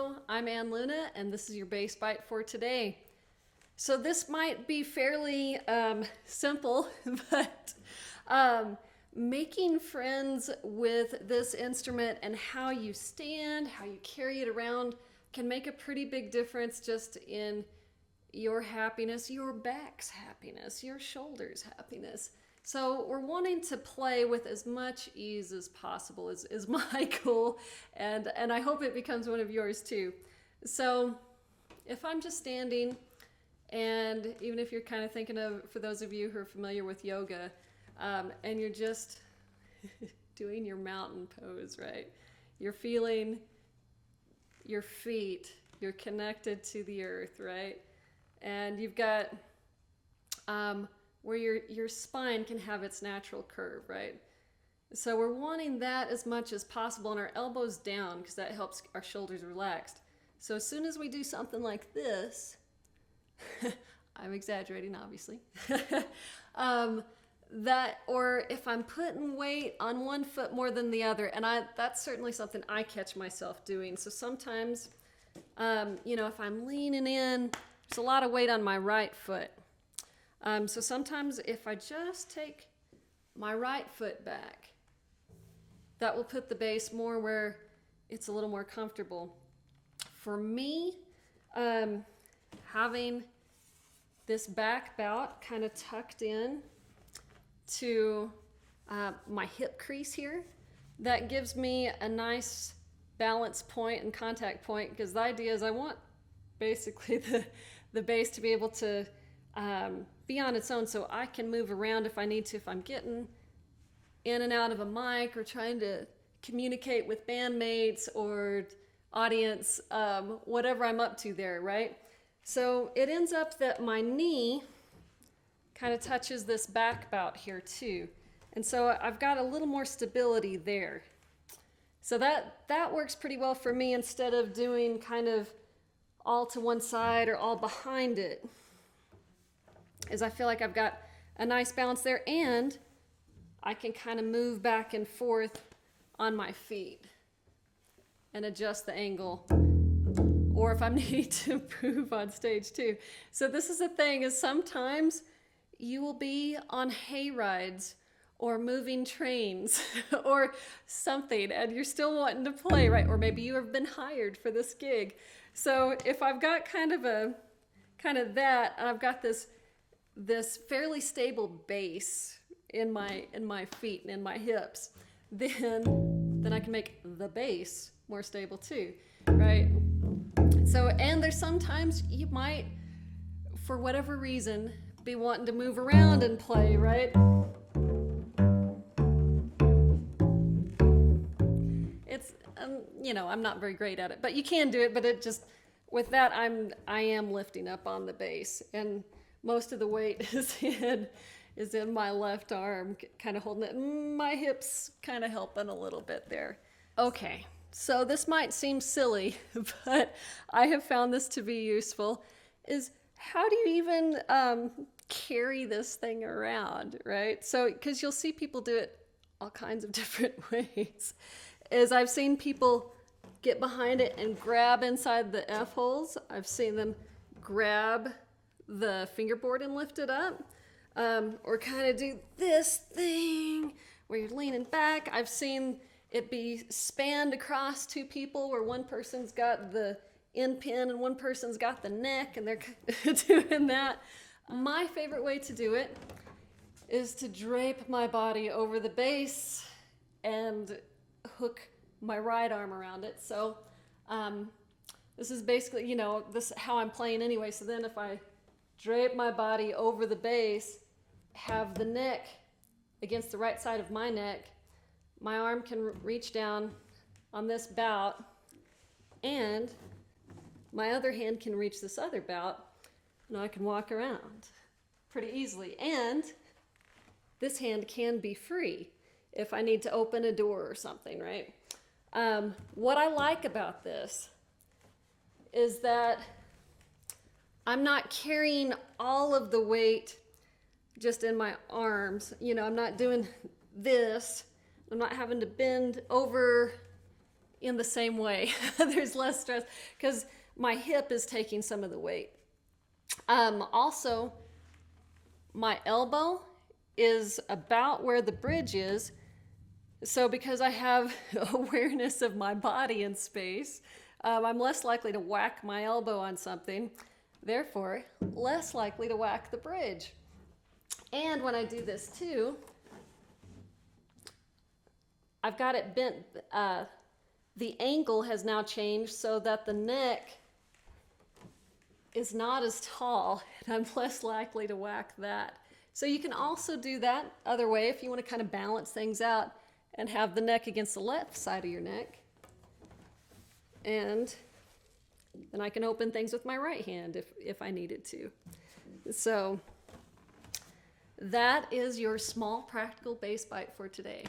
Hello, I'm Ann Luna, and this is your Base Bite for today. So this might be fairly simple, but making friends with this instrument and how you stand, how you carry it around can make a pretty big difference just in your happiness, your back's happiness, your shoulders' happiness. So we're wanting to play with as much ease as possible is my goal, and I hope it becomes one of yours too. So if I'm just standing, and even if you're kind of thinking of, for those of you who are familiar with yoga, and you're just doing your mountain pose, right? You're feeling your feet, you're connected to the earth, right? And you've got where your spine can have its natural curve, right? So we're wanting that as much as possible, and our elbows down because that helps our shoulders relaxed. So as soon as we do something like this, I'm exaggerating, obviously. That, or if I'm putting weight on one foot more than the other, and that's certainly something I catch myself doing. So sometimes, if I'm leaning in, there's a lot of weight on my right foot. So sometimes if I just take my right foot back, that will put the base more where it's a little more comfortable. For me, having this back bout kind of tucked in to my hip crease here, that gives me a nice balance point and contact point, because the idea is I want basically the base to be able to be on its own so I can move around if I need to, if I'm getting in and out of a mic or trying to communicate with bandmates or audience, whatever I'm up to there, right? So it ends up that my knee kind of touches this back bout here too. And so I've got a little more stability there. So that works pretty well for me, instead of doing kind of all to one side or all behind it, is I feel like I've got a nice balance there, and I can kind of move back and forth on my feet and adjust the angle, or if I'm needing to improve on stage too. So this is the thing, is sometimes you will be on hay rides or moving trains or something, and you're still wanting to play, right? Or maybe you have been hired for this gig. So if I've got kind of that, and I've got this fairly stable base in my feet and in my hips, then I can make the base more stable too, right? So, and there's sometimes you might, for whatever reason, be wanting to move around and play, right? It's I'm not very great at it, but you can do it. But it just, with that, I am lifting up on the base, and most of the weight is in my left arm, kind of holding it. My hips kind of helping a little bit there. Okay, so this might seem silly, but I have found this to be useful. Is how do you even carry this thing around, right? So, because you'll see people do it all kinds of different ways. Is I've seen people get behind it and grab inside the F-holes. I've seen them grab the fingerboard and lift it up, or kind of do this thing where you're leaning back. I've seen it be spanned across two people, where one person's got the end pin and one person's got the neck, and they're doing that. My favorite way to do it is to drape my body over the base and hook my right arm around it. So this is basically, this how I'm playing anyway. So then if I drape my body over the base, have the neck against the right side of my neck, my arm can reach down on this bout, and my other hand can reach this other bout. Now I can walk around pretty easily. And this hand can be free if I need to open a door or something, right? What I like about this is that I'm not carrying all of the weight just in my arms. I'm not doing this. I'm not having to bend over in the same way. There's less stress because my hip is taking some of the weight. Also, my elbow is about where the bridge is. So because I have awareness of my body in space, I'm less likely to whack my elbow on something, therefore less likely to whack the bridge. And when I do this too, I've got it bent, the angle has now changed so that the neck is not as tall, and I'm less likely to whack that. So you can also do that other way if you want to kind of balance things out and have the neck against the left side of your neck. And then I can open things with my right hand if I needed to. So that is your small practical bass bite for today.